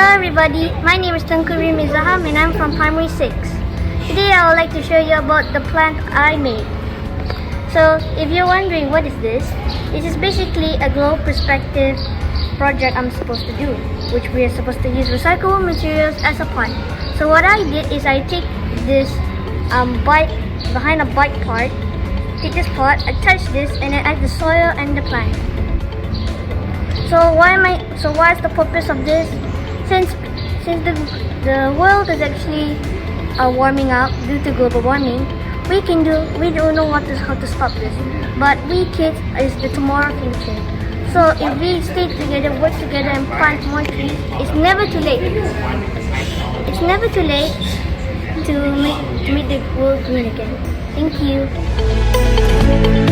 Hello everybody, my name is Tengku Ibrahim Izham and I'm from Primary 6. Today I would like to show you about the plant I made. So if you're wondering what is this is basically a global perspective project I'm supposed to do, which we are supposed to use recyclable materials as a pot. So what I did is I take this bike, behind a bike part, take this pot, attach this and then add the soil and the plant. So what's the purpose of this? Since the world is actually warming up due to global warming, we don't know how to stop this. But we kids is the tomorrow future. So if we stay together, work together and plant more trees, it's never too late. It's never too late to make the world green again. Thank you.